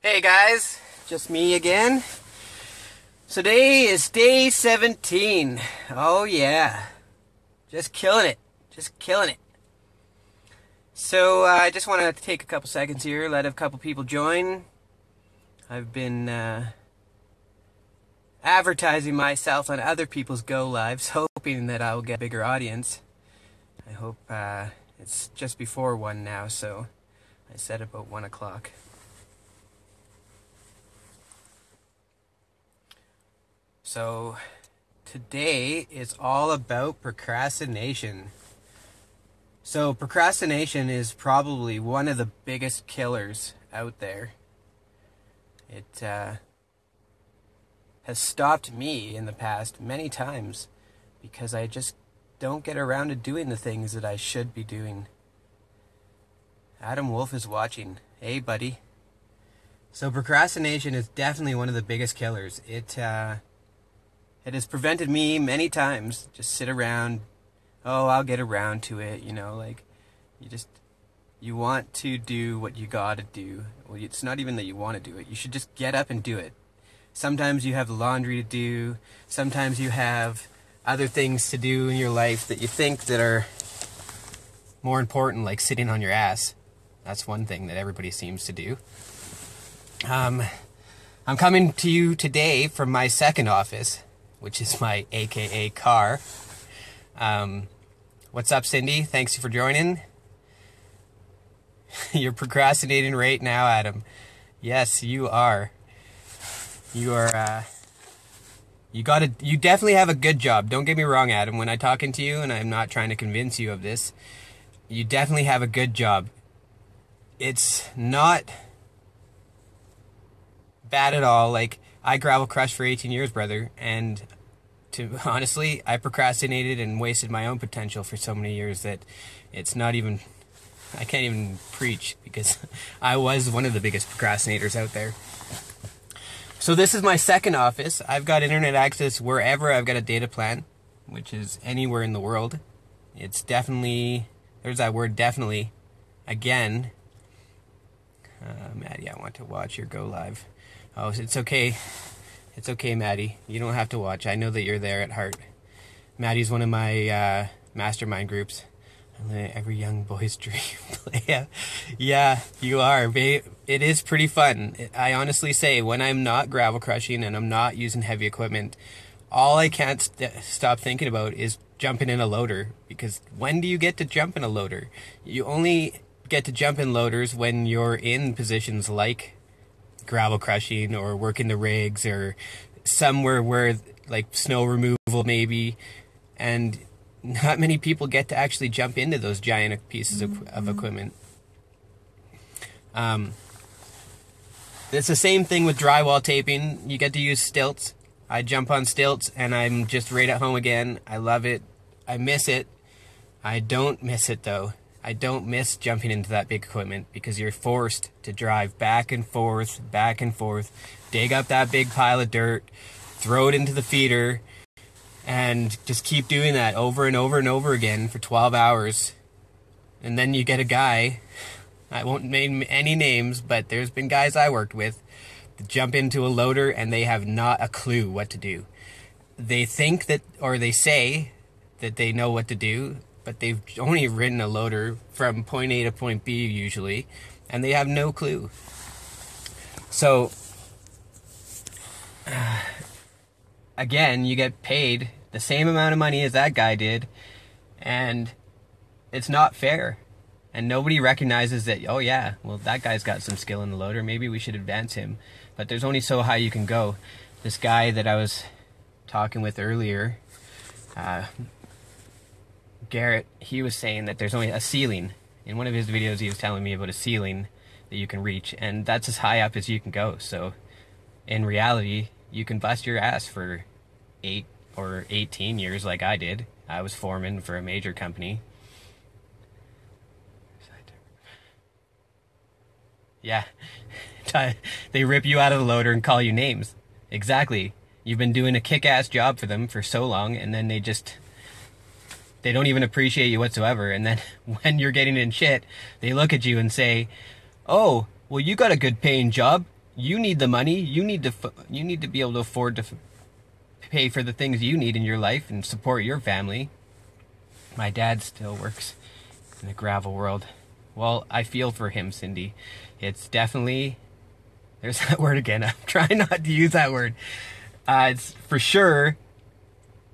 Hey guys, just me again. So today is day 17. Oh yeah, just killing it, just killing it. So I just want to take a couple seconds here, let a couple people join. I've been advertising myself on other people's go lives, hoping that I'll get a bigger audience. I hope it's just before 1 now, so I said about 1 o'clock. So today is all about procrastination. So procrastination is probably one of the biggest killers out there. It has stopped me in the past many times because I just don't get around to doing the things that I should be doing. Adam Wolf is watching. Hey, buddy. So procrastination is definitely one of the biggest killers. It has prevented me many times. Just sit around. Oh, I'll get around to it. You know, like you want to do what you gotta do. Well, it's not even that you want to do it. You should just get up and do it. Sometimes you have laundry to do. Sometimes you have other things to do in your life that you think that are more important, like sitting on your ass. That's one thing that everybody seems to do. I'm coming to you today from my second office, which is my AKA car. What's up, Cindy? Thanks for joining. You're procrastinating right now, Adam. Yes, you are. You are, you definitely have a good job. Don't get me wrong, Adam. When I'm talking to you, and I'm not trying to convince you of this, you definitely have a good job. It's not bad at all. Like, I gravel crushed for 18 years, brother, and honestly, I procrastinated and wasted my own potential for so many years that it's not even, I can't even preach, because I was one of the biggest procrastinators out there. So this is my second office. I've got internet access wherever I've got a data plan, which is anywhere in the world. It's definitely, there's that word definitely, again. Maddie, I want to watch your go live. Oh, it's okay. It's okay, Maddie. You don't have to watch. I know that you're there at heart. Maddie's one of my mastermind groups. Every young boy's dream. Yeah, you are. It is pretty fun. I honestly say, when I'm not gravel crushing and I'm not using heavy equipment, all I can't stop thinking about is jumping in a loader. Because when do you get to jump in a loader? You only get to jump in loaders when you're in positions like gravel crushing or working the rigs or somewhere where, like, snow removal maybe, and not many people get to actually jump into those giant pieces of equipment. It's the same thing with drywall taping. You get to use stilts. I jump on stilts and I'm just right at home again. I love it. I miss it. I don't miss it though. I don't miss jumping into that big equipment because you're forced to drive back and forth, dig up that big pile of dirt, throw it into the feeder, and just keep doing that over and over and over again for 12 hours. And then you get a guy, I won't name any names, but there's been guys I worked with that jump into a loader and they have not a clue what to do. They think that, or they say that they know what to do, but they've only ridden a loader from point A to point B usually, and they have no clue. So, again, you get paid the same amount of money as that guy did, and it's not fair. And nobody recognizes that, oh yeah, well, that guy's got some skill in the loader, maybe we should advance him. But there's only so high you can go. This guy that I was talking with earlier, Garrett, he was saying that there's only a ceiling. In one of his videos, he was telling me about a ceiling that you can reach, and that's as high up as you can go. So, in reality, you can bust your ass for 8 or 18 years like I did. I was foreman for a major company. Yeah, they rip you out of the loader and call you names. Exactly. You've been doing a kick-ass job for them for so long, and then they don't even appreciate you whatsoever. And then when you're getting in shit, they look at you and say, oh, well, you got a good paying job. You need the money. You need to be able to afford to pay for the things you need in your life and support your family. My dad still works in the gravel world. Well, I feel for him, Cindy. It's definitely, there's that word again. I'm trying not to use that word. It's for sure,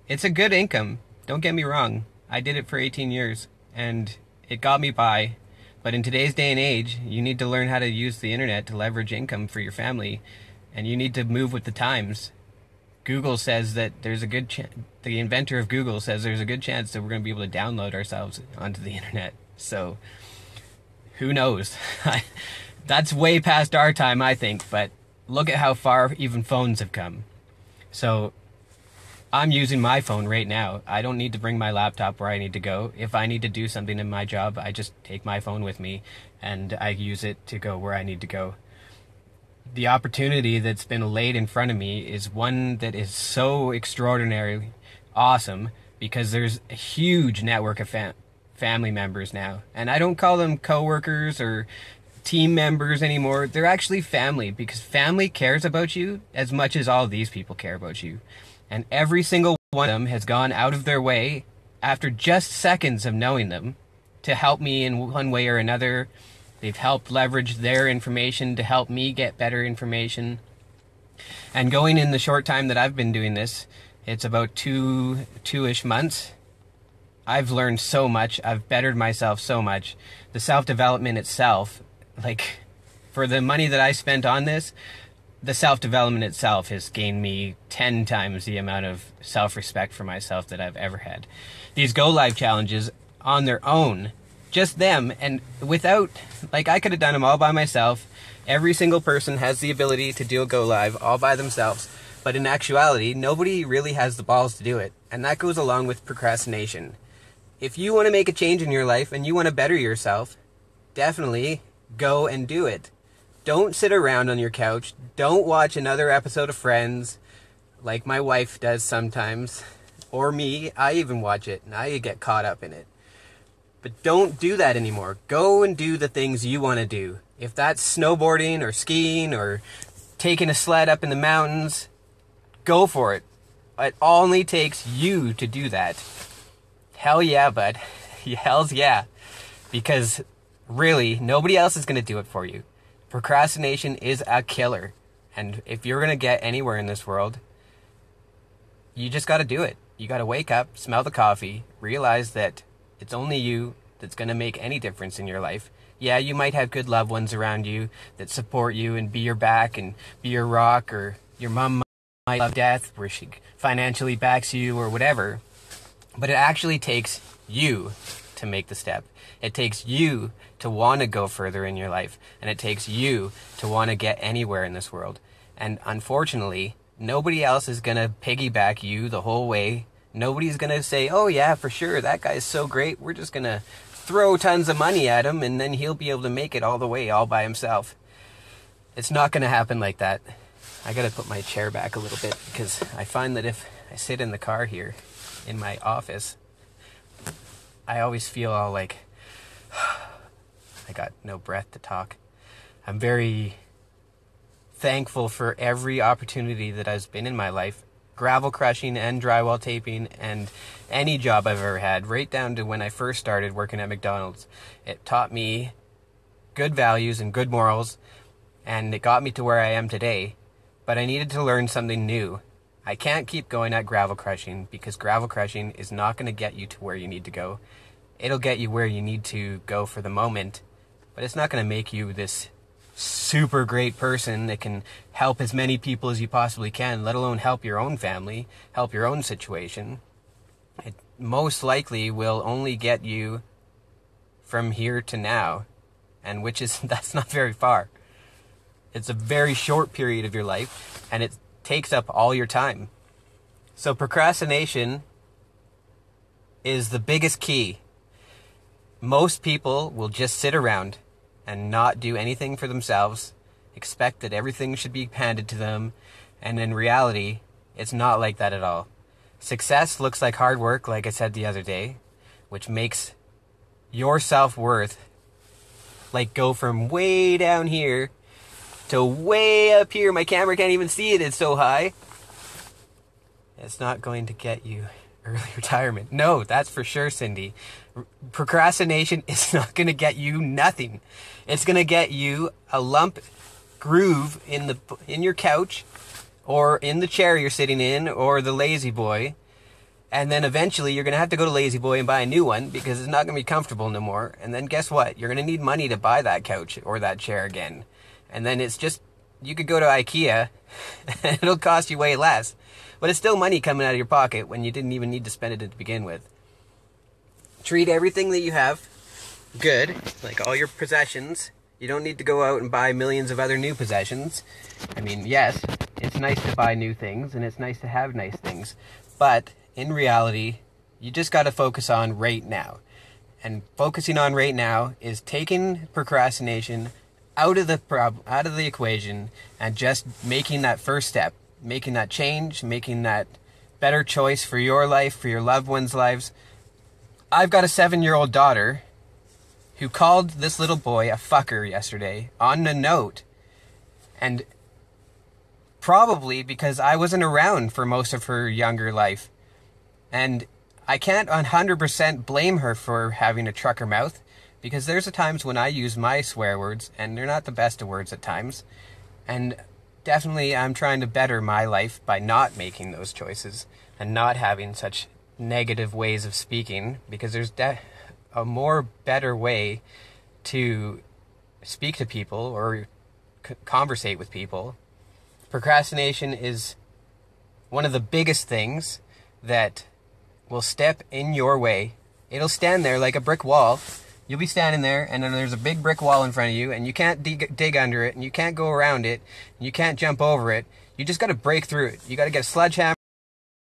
it's a good income. Don't get me wrong. I did it for 18 years and it got me by. But in today's day and age, you need to learn how to use the internet to leverage income for your family. And you need to move with the times. Google says that there's a good chance, the inventor of Google says there's a good chance that we're going to be able to download ourselves onto the internet. So, who knows? That's way past our time, I think, but look at how far even phones have come. So, I'm using my phone right now. I don't need to bring my laptop where I need to go. If I need to do something in my job, I just take my phone with me and I use it to go where I need to go. The opportunity that's been laid in front of me is one that is so extraordinarily awesome because there's a huge network of family members now. And I don't call them coworkers or team members anymore. They're actually family because family cares about you as much as all these people care about you. And every single one of them has gone out of their way after just seconds of knowing them to help me in one way or another. They've helped leverage their information to help me get better information. And going in the short time that I've been doing this, it's about two-ish months. I've learned so much. I've bettered myself so much. The self-development itself, like for the money that I spent on this, the self-development itself has gained me 10 times the amount of self-respect for myself that I've ever had. These Go Live challenges on their own, just them, and without, like I could have done them all by myself. Every single person has the ability to do a Go Live all by themselves, but in actuality, nobody really has the balls to do it, and that goes along with procrastination. If you want to make a change in your life and you want to better yourself, definitely go and do it. Don't sit around on your couch. Don't watch another episode of Friends like my wife does sometimes, or me. I even watch it and I get caught up in it. But don't do that anymore. Go and do the things you want to do. If that's snowboarding or skiing or taking a sled up in the mountains, go for it. It only takes you to do that. Hell yeah, bud. Hells yeah. Because really, nobody else is going to do it for you. Procrastination is a killer. And if you're going to get anywhere in this world, you just got to do it. You got to wake up, smell the coffee, realize that it's only you that's going to make any difference in your life. Yeah, you might have good loved ones around you that support you and be your back and be your rock, or your mom might love death where she financially backs you or whatever. But it actually takes you to make the step. It takes you to want to go further in your life, and it takes you to want to get anywhere in this world. And unfortunately, nobody else is going to piggyback you the whole way. Nobody's going to say, oh yeah, for sure, that guy's so great, we're just going to throw tons of money at him and then he'll be able to make it all the way all by himself. It's not going to happen like that. I got to put my chair back a little bit because I find that if I sit in the car here in my office, I always feel all like I got no breath to talk. I'm very thankful for every opportunity that has been in my life. Gravel crushing and drywall taping and any job I've ever had, right down to when I first started working at McDonald's. It taught me good values and good morals, and it got me to where I am today. But I needed to learn something new. I can't keep going at gravel crushing because gravel crushing is not going to get you to where you need to go. It'll get you where you need to go for the moment, but it's not going to make you this super great person that can help as many people as you possibly can, let alone help your own family, help your own situation. It most likely will only get you from here to now, and that's not very far. It's a very short period of your life, and it takes up all your time. So procrastination is the biggest key. Most people will just sit around and not do anything for themselves, expect that everything should be handed to them, and in reality, it's not like that at all. Success looks like hard work, like I said the other day, which makes your self-worth like go from way down here to way up here. My camera can't even see it. It's so high. It's not going to get you early retirement. No, that's for sure, Cindy. Procrastination is not going to get you nothing. It's going to get you a lump groove in your couch, or in the chair you're sitting in, or the lazy boy. And then eventually you're going to have to go to Lazy Boy and buy a new one because it's not going to be comfortable no more. And then guess what? You're going to need money to buy that couch or that chair again. And then it's just, you could go to IKEA and it'll cost you way less. But it's still money coming out of your pocket when you didn't even need to spend it to begin with. Treat everything that you have good, like all your possessions. You don't need to go out and buy millions of other new possessions. I mean, yes, it's nice to buy new things and it's nice to have nice things. But in reality, you just got to focus on right now. And focusing on right now is taking procrastination out of the equation and just making that first step, making that change, making that better choice for your life, for your loved ones' lives. I've got a 7-year-old daughter who called this little boy a fucker yesterday on a note. And probably because I wasn't around for most of her younger life. And I can't 100% blame her for having a trucker mouth, because there's times when I use my swear words, and they're not the best of words at times. And definitely I'm trying to better my life by not making those choices, and not having such negative ways of speaking, because there's a more better way to speak to people or conversate with people. Procrastination is one of the biggest things that will step in your way. It'll stand there like a brick wall. You'll be standing there, and then there's a big brick wall in front of you, and you can't dig under it, and you can't go around it, and you can't jump over it. You just got to break through it. You got to get a sledgehammer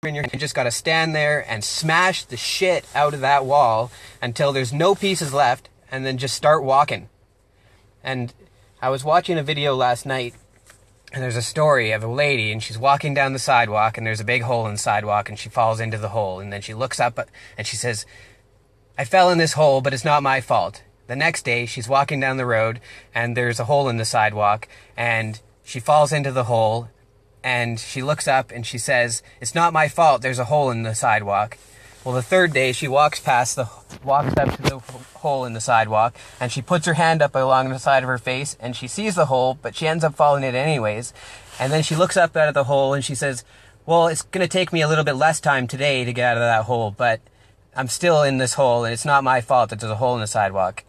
in your hand. You just got to stand there and smash the shit out of that wall until there's no pieces left, and then just start walking. And I was watching a video last night, and there's a story of a lady, and she's walking down the sidewalk, and there's a big hole in the sidewalk, and she falls into the hole, and then she looks up, and she says, "I fell in this hole, but it's not my fault." The next day, she's walking down the road, and there's a hole in the sidewalk, and she falls into the hole, and she looks up, and she says, "It's not my fault, there's a hole in the sidewalk." Well, the third day, she walks up to the hole in the sidewalk, and she puts her hand up along the side of her face, and she sees the hole, but she ends up falling in it anyways. And then she looks up out of the hole, and she says, "Well, it's going to take me a little bit less time today to get out of that hole, but I'm still in this hole, and it's not my fault that there's a hole in the sidewalk."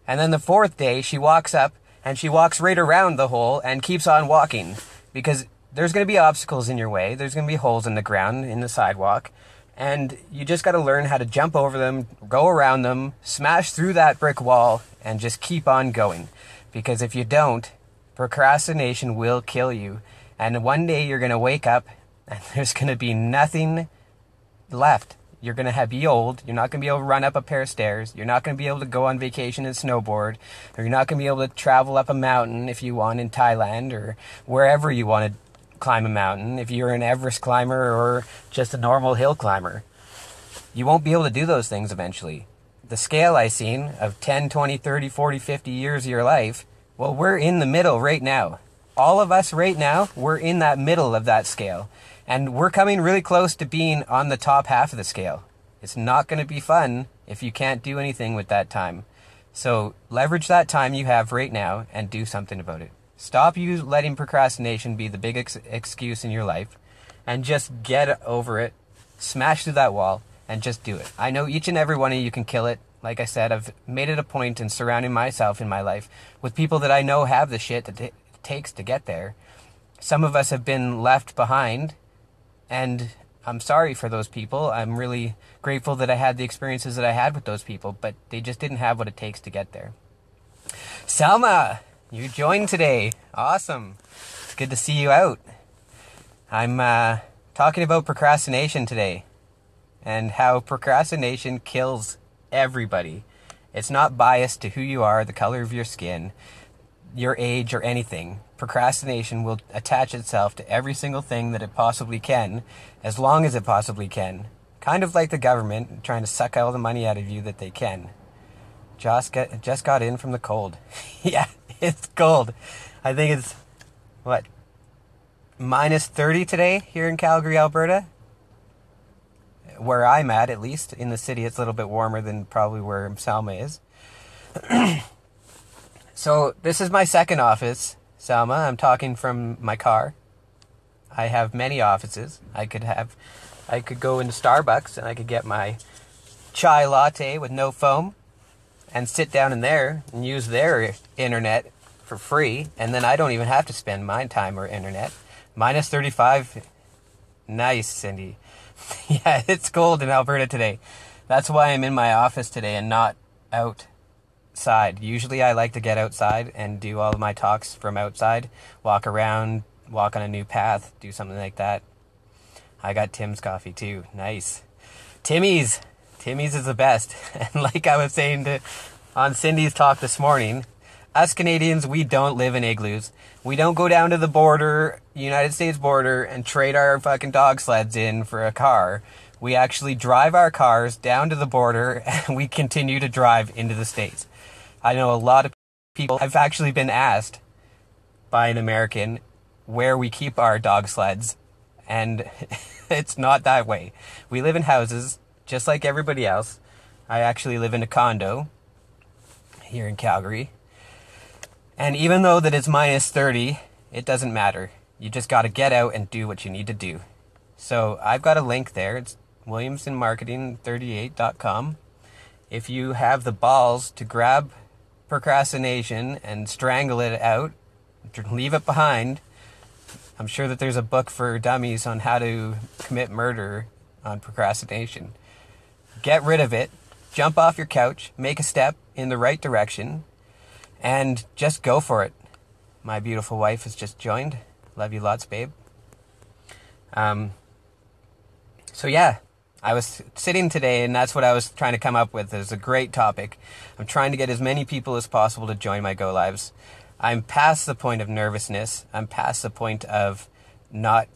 And then the fourth day, she walks up, and she walks right around the hole, and keeps on walking, because there's going to be obstacles in your way. There's going to be holes in the ground, in the sidewalk. And you just got to learn how to jump over them, go around them, smash through that brick wall, and just keep on going. Because if you don't, procrastination will kill you. And one day you're going to wake up and there's going to be nothing left. You're going to be old. You're not going to be able to run up a pair of stairs. You're not going to be able to go on vacation and snowboard. Or you're not going to be able to travel up a mountain if you want in Thailand or wherever you want to climb a mountain, if you're an Everest climber or just a normal hill climber. You won't be able to do those things eventually. The scale I seen of 10, 20, 30, 40, 50 years of your life, well, we're in the middle right now. All of us right now, we're in that middle of that scale. And we're coming really close to being on the top half of the scale. It's not going to be fun if you can't do anything with that time. So leverage that time you have right now and do something about it. Stop letting procrastination be the big excuse in your life, and just get over it, smash through that wall, and just do it. I know each and every one of you can kill it. Like I said, I've made it a point in surrounding myself in my life with people that I know have the shit that it takes to get there. Some of us have been left behind, and I'm sorry for those people. I'm really grateful that I had the experiences that I had with those people, but they just didn't have what it takes to get there. Selma! You joined today. Awesome. It's good to see you out. I'm talking about procrastination today and how procrastination kills everybody. It's not biased to who you are, the color of your skin, your age, or anything. Procrastination will attach itself to every single thing that it possibly can, as long as it possibly can. Kind of like the government trying to suck all the money out of you that they can. Just got in from the cold. Yeah, it's cold. I think it's what, minus 30 today here in Calgary, Alberta. Where I'm at least. In the city, it's a little bit warmer than probably where Selma is. So this is my second office, Selma. I'm talking from my car. I have many offices. I could go into Starbucks and I could get my chai latte with no foam and sit down in there and use their internet for free, and then I don't even have to spend my time or internet. Minus 35. Nice, Cindy. Yeah, it's cold in Alberta today. That's why I'm in my office today and not outside. Usually I like to get outside and do all of my talks from outside. Walk around, walk on a new path, do something like that. I got Tim's coffee too. Nice. Timmy's is the best. And like I was saying on Cindy's talk this morning, us Canadians, we don't live in igloos. We don't go down to the border, United States border, and trade our fucking dog sleds in for a car. We actually drive our cars down to the border and we continue to drive into the States. I know a lot of people, I've actually been asked by an American where we keep our dog sleds, and it's not that way. We live in houses just like everybody else. I actually live in a condo here in Calgary. And even though that it's minus 30, it doesn't matter. You just got to get out and do what you need to do. So I've got a link there. It's williamsonmarketing38.com. If you have the balls to grab procrastination and strangle it out, leave it behind, I'm sure that there's a book for dummies on how to commit murder on procrastination. Get rid of it. Jump off your couch. Make a step in the right direction. And just go for it. My beautiful wife has just joined. Love you lots, babe. So yeah, I was sitting today and that's what I was trying to come up with. It's a great topic. I'm trying to get as many people as possible to join my Go Lives. I'm past the point of nervousness. I'm past the point of not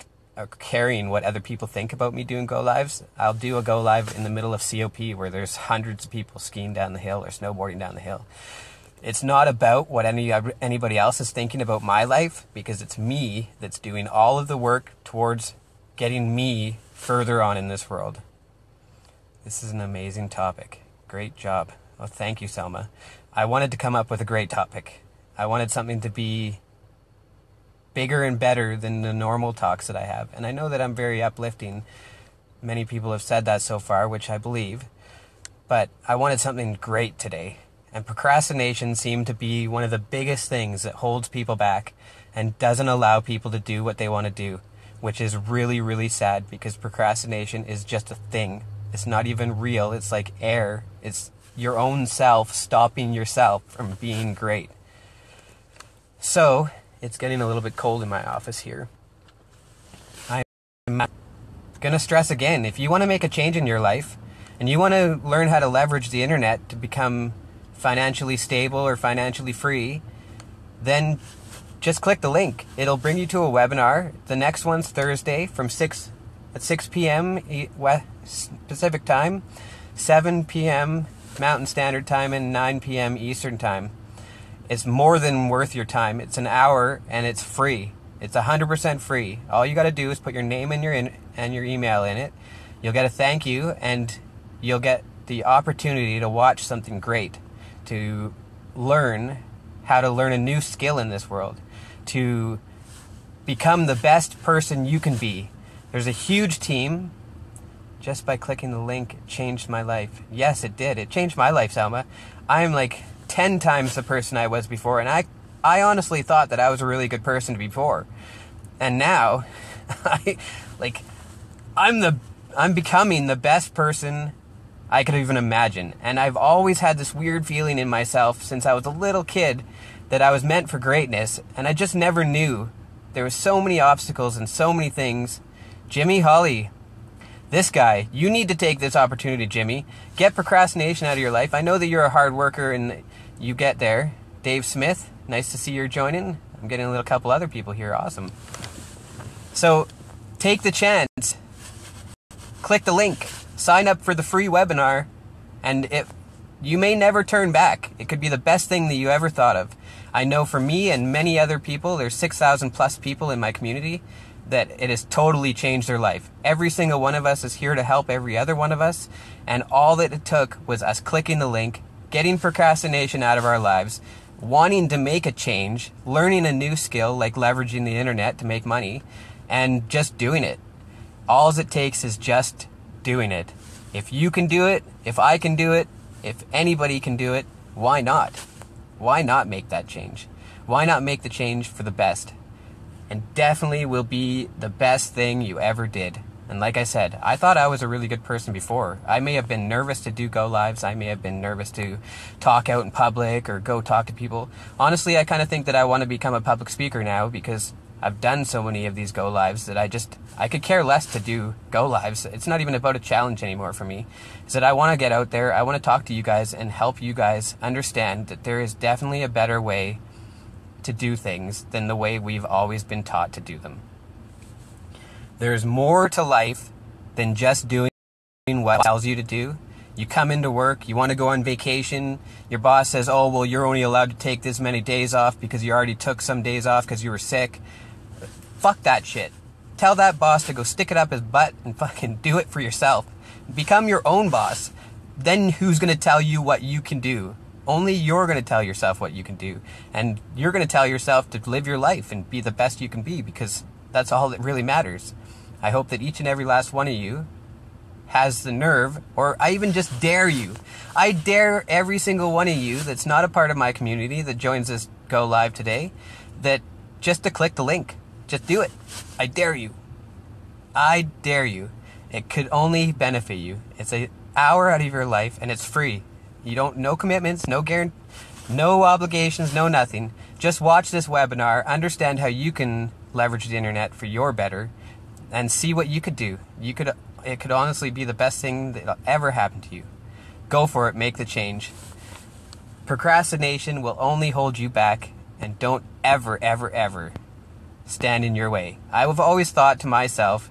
caring what other people think about me doing Go Lives. I'll do a Go Live in the middle of COP where there's hundreds of people skiing down the hill or snowboarding down the hill. It's not about what anybody else is thinking about my life, because it's me that's doing all of the work towards getting me further on in this world. This is an amazing topic. Great job. Oh, thank you, Selma. I wanted to come up with a great topic. I wanted something to be bigger and better than the normal talks that I have. And I know that I'm very uplifting. Many people have said that so far, which I believe. But I wanted something great today. And procrastination seemed to be one of the biggest things that holds people back and doesn't allow people to do what they want to do, which is really, really sad, because procrastination is just a thing. It's not even real. It's like air. It's your own self stopping yourself from being great. So, it's getting a little bit cold in my office here. I'm going to stress again, if you want to make a change in your life and you want to learn how to leverage the internet to become financially stable or financially free, then just click the link. It'll bring you to a webinar. The next one's Thursday at 6 p.m. Pacific time, 7 p.m. Mountain Standard Time, and 9 p.m. Eastern Time. It's more than worth your time. It's an hour and it's free. It's 100% free. All you got to do is put your name and your email in it. You'll get a thank you, and you'll get the opportunity to watch something great, to learn how to learn a new skill in this world, to become the best person you can be. There's a huge team. Just by clicking the link, it changed my life. Yes, it did. It changed my life, Selma. I'm like 10 times the person I was before, and I honestly thought that I was a really good person before. And now I'm becoming the best person I could even imagine. And I've always had this weird feeling in myself since I was a little kid that I was meant for greatness, and I just never knew. There were so many obstacles and so many things. Jimmy Holly, this guy, you need to take this opportunity, Jimmy. Get procrastination out of your life. I know that you're a hard worker and you get there. Dave Smith, nice to see you're joining. I'm getting a little couple other people here. Awesome. So take the chance. Click the link. Sign up for the free webinar, and you may never turn back. It could be the best thing that you ever thought of. I know for me and many other people, there's 6,000 plus people in my community, that it has totally changed their life. Every single one of us is here to help every other one of us, and all that it took was us clicking the link, getting procrastination out of our lives, wanting to make a change, learning a new skill like leveraging the internet to make money, and just doing it. All it takes is just doing it. If you can do it, if I can do it, if anybody can do it, why not? Why not make that change? Why not make the change for the best? And definitely will be the best thing you ever did. And like I said, I thought I was a really good person before. I may have been nervous to do go lives. I may have been nervous to talk out in public or go talk to people. Honestly, I kind of think that I want to become a public speaker now, because I've done so many of these go lives that I could care less to do go lives. It's not even about a challenge anymore for me. It's that I want to get out there, I want to talk to you guys and help you guys understand that there is definitely a better way to do things than the way we've always been taught to do them. There's more to life than just doing what it tells you to do. You come into work, you want to go on vacation, your boss says, oh, well, you're only allowed to take this many days off because you already took some days off because you were sick. Fuck that shit. Tell that boss to go stick it up his butt and fucking do it for yourself. Become your own boss. Then who's going to tell you what you can do? Only you're going to tell yourself what you can do. And you're going to tell yourself to live your life and be the best you can be, because that's all that really matters. I hope that each and every last one of you has the nerve, or I even just dare you. I dare every single one of you that's not a part of my community that joins this Go Live today, that just to click the link. Just do it. I dare you. I dare you. It could only benefit you. It's an hour out of your life, and it's free. You don't, no commitments, no guarantee, no obligations, no nothing. Just watch this webinar, understand how you can leverage the internet for your better, and see what you could do. It could honestly be the best thing that'll ever happen to you. Go for it, make the change. Procrastination will only hold you back, and don't ever, ever, ever stand in your way. I have always thought to myself,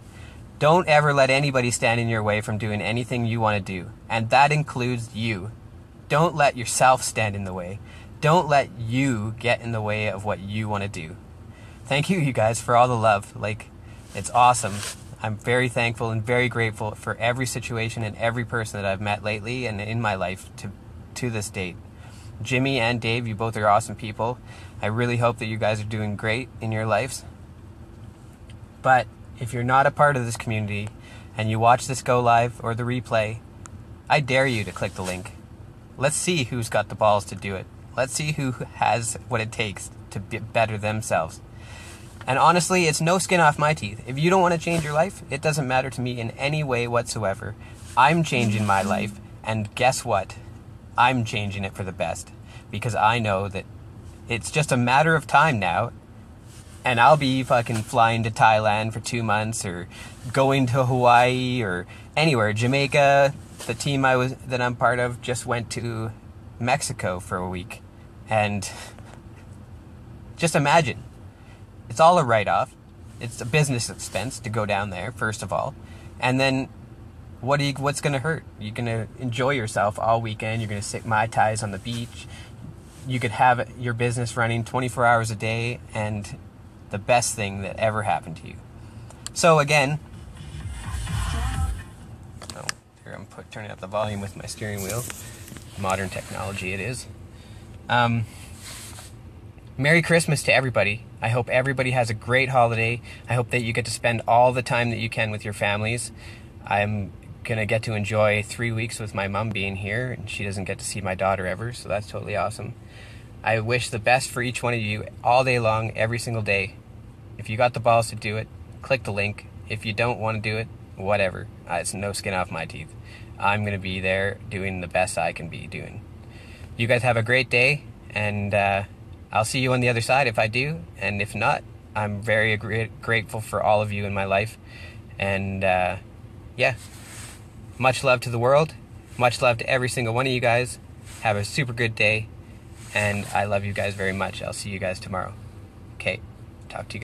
don't ever let anybody stand in your way from doing anything you want to do. And that includes you. Don't let yourself stand in the way. Don't let you get in the way of what you want to do. Thank you guys for all the love. It's awesome. I'm very thankful and very grateful for every situation and every person that I've met lately and in my life to this date. Jimmy and Dave, you both are awesome people. I really hope that you guys are doing great in your lives. But if you're not a part of this community and you watch this go live or the replay, I dare you to click the link. Let's see who's got the balls to do it. Let's see who has what it takes to better themselves. And honestly, it's no skin off my teeth. If you don't want to change your life, it doesn't matter to me in any way whatsoever. I'm changing my life, and guess what? I'm changing it for the best, because I know that it's just a matter of time now, and I'll be fucking flying to Thailand for 2 months, or going to Hawaii, or anywhere. Jamaica, the team that I'm part of just went to Mexico for a week, and just imagine. It's all a write-off. It's a business expense to go down there, first of all. And then what's going to hurt? You're going to enjoy yourself all weekend. You're going to sit Mai Tais on the beach. You could have your business running 24 hours a day, and the best thing that ever happened to you. So again, here I'm turning up the volume with my steering wheel. Modern technology it is. Merry Christmas to everybody. I hope everybody has a great holiday. I hope that you get to spend all the time that you can with your families. I'm going to get to enjoy 3 weeks with my mom being here, and she doesn't get to see my daughter ever, so that's totally awesome. I wish the best for each one of you all day long, every single day. If you got the balls to do it, click the link. If you don't want to do it, whatever. It's no skin off my teeth. I'm going to be there doing the best I can be doing. You guys have a great day, and I'll see you on the other side if I do, and if not, I'm very grateful for all of you in my life. And yeah, much love to the world. Much love to every single one of you guys. Have a super good day, and I love you guys very much. I'll see you guys tomorrow. Okay, talk to you guys.